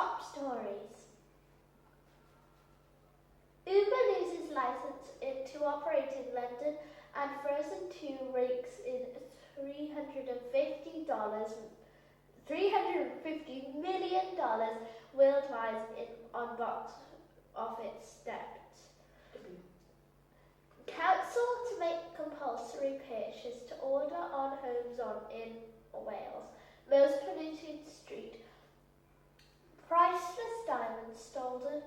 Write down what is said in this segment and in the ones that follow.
Top stories. Uber loses license to operate in London and Frozen 2 rakes in $350 million worldwide on box office debt. Council to make compulsory purchase to order on homes in Wales. Most polluted street. Priceless diamonds stolen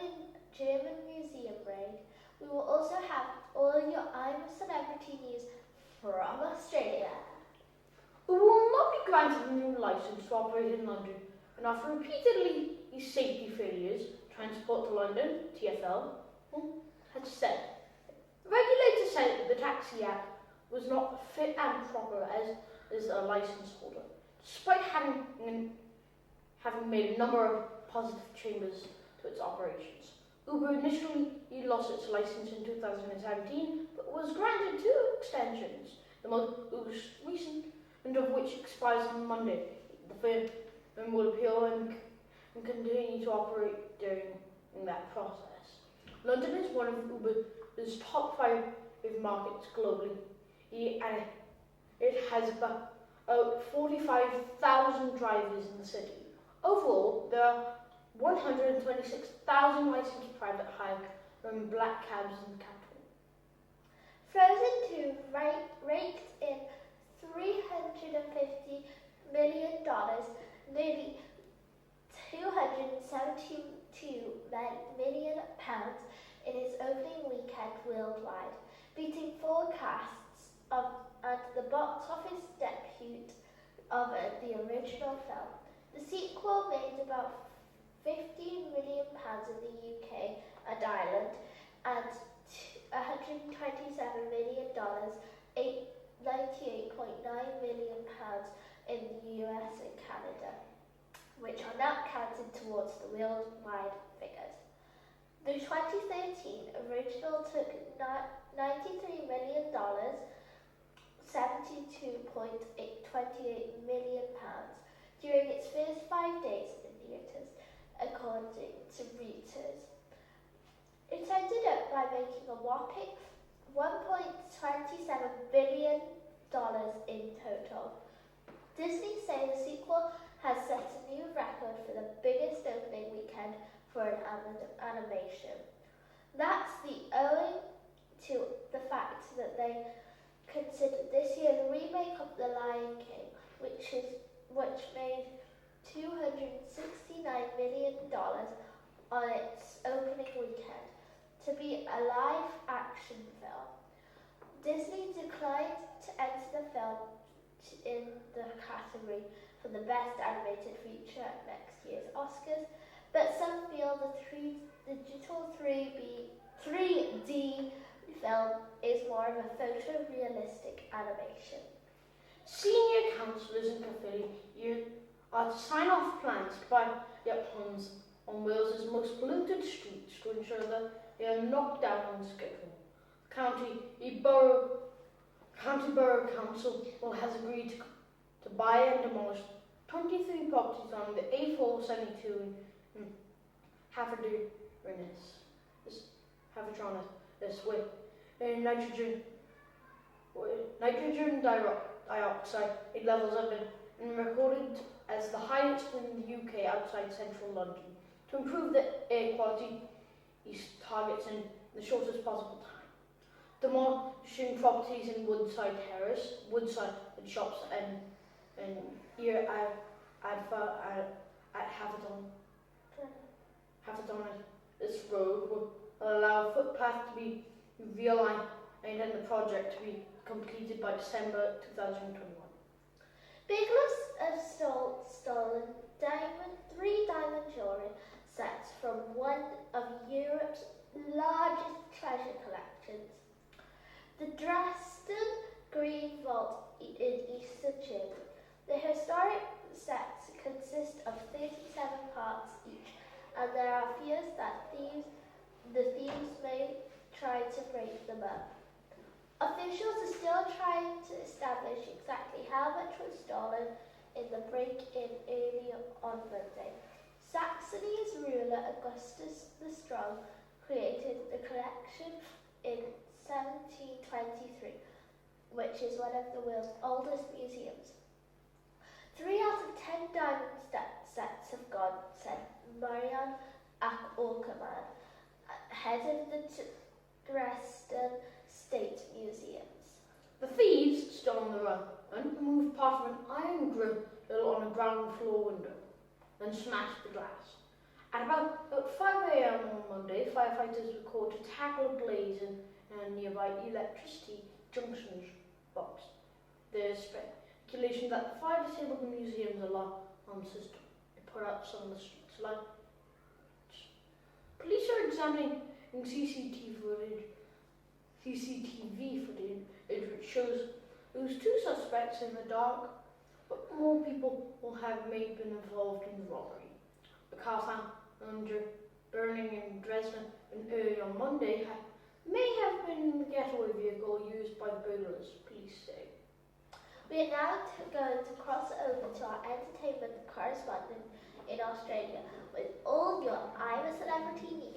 in German museum raid. We will also have all your I'm a Celebrity news from Australia. Who will not be granted a new licence to operate in London, and after repeatedly safety failures, Transport to London, TfL, had said the regulator said that the Taxi Act was not fit and proper as a licence holder, despite having made a number of positive changes to its operations. Uber initially lost its licence in 2017, but was granted 2 extensions, the most recent of which expires on Monday. The firm will appeal and continue to operate during that process. London is one of Uber's top 5 markets globally, and it has about 45,000 drivers in the city. Overall, there are 126,000 licensed private hire and black cabs in the capital. Frozen 2 raked in $350 million, nearly £272 million in its opening weekend worldwide, beating forecasts and the box office debut of the original film. The sequel made about £15 million in the UK and Ireland, and $127 million, £98.9 million in the US and Canada, which are not counted towards the worldwide figures. The 2013 original took $93 million, £72.28 million during its first 5 days in theatres, according to Reuters. It ended up by making a whopping $1.27 billion in total. Disney say the sequel has set a new record for the biggest opening weekend for an animation. That's owing to the fact that they considered this year's remake of The Lion King, which made $269 million on its opening weekend, to be a live-action film. Disney declined to enter the film in the category for the Best Animated Feature at next year's Oscars, but some feel the digital 3D film is more of a photorealistic animation. Senior councillors in Caerphilly are to sign off plans to buy up homes on Wales's most polluted streets to ensure that they are knocked down on schedule. County Borough Council has agreed to buy and demolish 23 properties on the A472 in Havertronis with nitrogen dioxide levels have been recorded as the highest in the UK outside central London. To improve the air quality, targets in the shortest possible time. Demolishing properties in Woodside Terrace, Woodside and shops, and here at Haverton, this road will allow a footpath to be realigned and the project to be completed by December 2021. Big loss of stolen three diamond jewellery sets from one of Europe's largest treasure collections. The Dresden Green Vault in Eastern Germany. The historic sets consist of 37 parts each, and there are fears that the thieves may try to break them up. Officials are still trying to establish exactly how much was stolen in the break-in early on Monday. Saxony's ruler Augustus the Strong created the collection in 1723, which is one of the world's oldest museums. 3 out of 10 diamond sets have gone, said Marian Abercarn, head of the Dresden State Museums. The thieves stood on the run and removed part of an iron grill on a ground floor window, then smashed the glass. At about 5 a.m. on Monday, firefighters were called to tackle a blaze in a nearby electricity junction box. There's speculation that the fire disabled the museum's alarm system. It put out some of the street's lights. Police are examining CCTV footage, which shows those 2 suspects in the dark, but more people may have been involved in the robbery. The car found burning in Dresden early on Monday may have been the getaway vehicle used by the burglars, police say. We are now going to cross over to our entertainment correspondent in Australia with all your I'm a Celebrity news.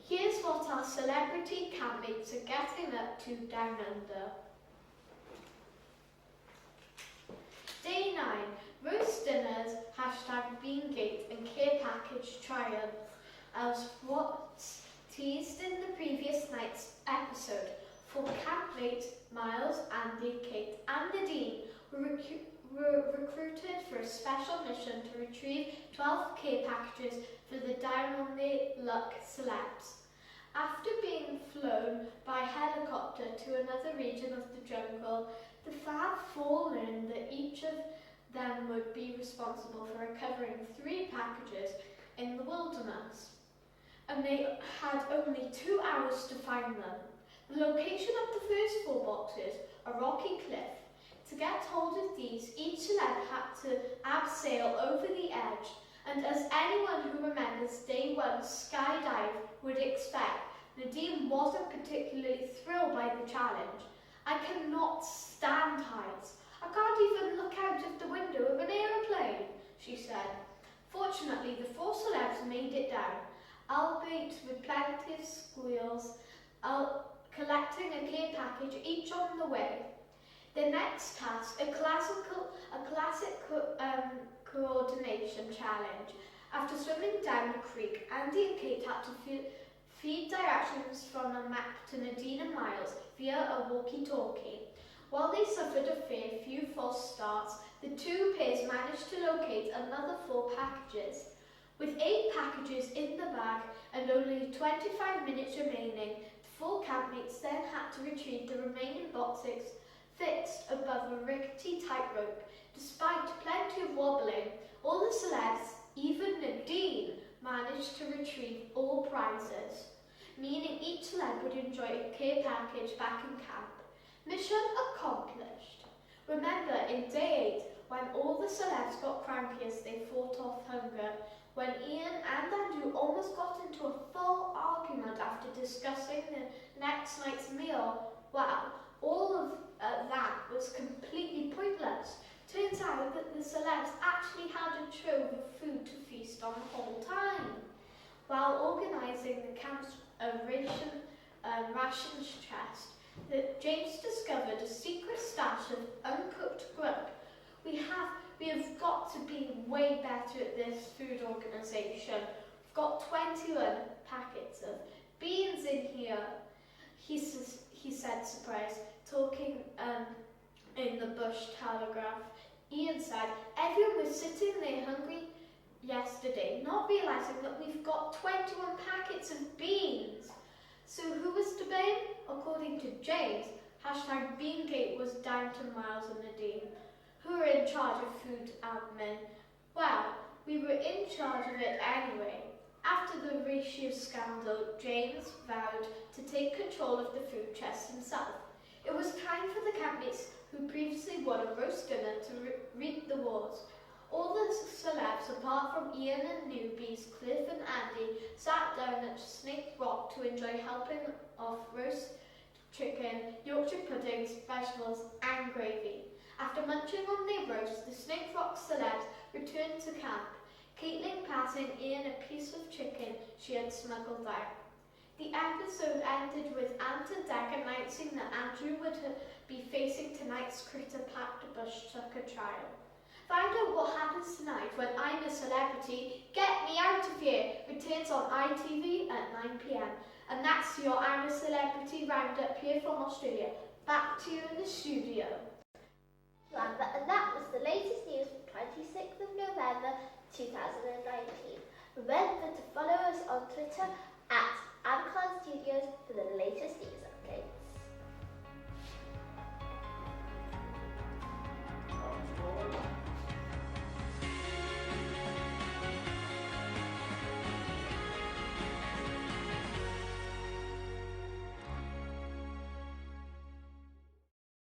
Here's what our celebrity campmates are getting up to down under. Day 9, roast dinners, #Beangate and care package triumph as what's teased in the previous night's episode. For campmates Miles, Andy, Kate and Nadine were recruited for a special mission to retrieve 12 care packages for the down on their luck celebs. After being flown by helicopter to another region of the jungle, the Fab Four learned that each of them would be responsible for recovering 3 packages in the wilderness, and they had only 2 hours to find them. The location of the first 4 boxes, a rocky cliff. To get hold of these, each celeb had to abseil over the edge, and as anyone who remembers day 1 skydive would expect, Nadine wasn't particularly thrilled by the challenge. I cannot stand heights. I can't even look out of the window of an aeroplane, she said. Fortunately, the 4 celebs made it down, albeit with plenty of squeals, collecting a care package each on the way. The next task, a classic coordination challenge. After swimming down the creek, Andy and Kate had to feed directions from a map to Nadine and Miles via a walkie-talkie. While they suffered a fair few false starts, the 2 pairs managed to locate another 4 packages. With 8 packages in the bag and only 25 minutes remaining, the 4 campmates then had to retrieve the remaining boxes fixed above a rickety tightrope. Despite plenty of wobbling, all the celebs, even Nadine, managed to retrieve all prizes, meaning each celeb would enjoy a care package back in camp. Mission accomplished. Remember, in day 8, when all the celebs got cranky as they fought off hunger, when Ian and Andrew almost got into a full argument after discussing the next night's meal, well, all of that was completely pointless. Turns out that the celebs actually had a trove of food to feast on the whole time. While organising the camp's rations chest, James discovered a secret stash of uncooked grub. We have got to be way better at this food organisation. We've got 21 packets of beans in here, he said, surprised, talking in the Bush Telegraph. Ian said, everyone was sitting there hungry yesterday, not realising that we've got 21 packets of beans. So who was to blame? According to James, #Beangate was down to Miles and Nadine, who were in charge of food admin. Well, we were in charge of it anyway. After the ratio scandal, James vowed to take control of the food chest himself. It was time for the campmates who previously won a roast dinner to reap the rewards. All the celebs, apart from Ian and newbies Cliff and Andy, sat down at Snake Rock to enjoy helping off roast chicken, Yorkshire puddings, vegetables and gravy. After munching on their roast, the Snake Rock celebs returned to camp, Caitlin passing Ian a piece of chicken she had smuggled out. The episode ended with Ant and Dec announcing that Andrew would be facing tonight's critter-packed bush tucker trial. Find out what happens tonight when I'm a Celebrity, Get Me Out of Here returns on ITV at 9 p.m. And that's your I'm a Celebrity roundup here from Australia. Back to you in the studio. And that was the latest news from 26th of November 2019. Remember to follow us on Twitter at Abercarn Studios for the latest news.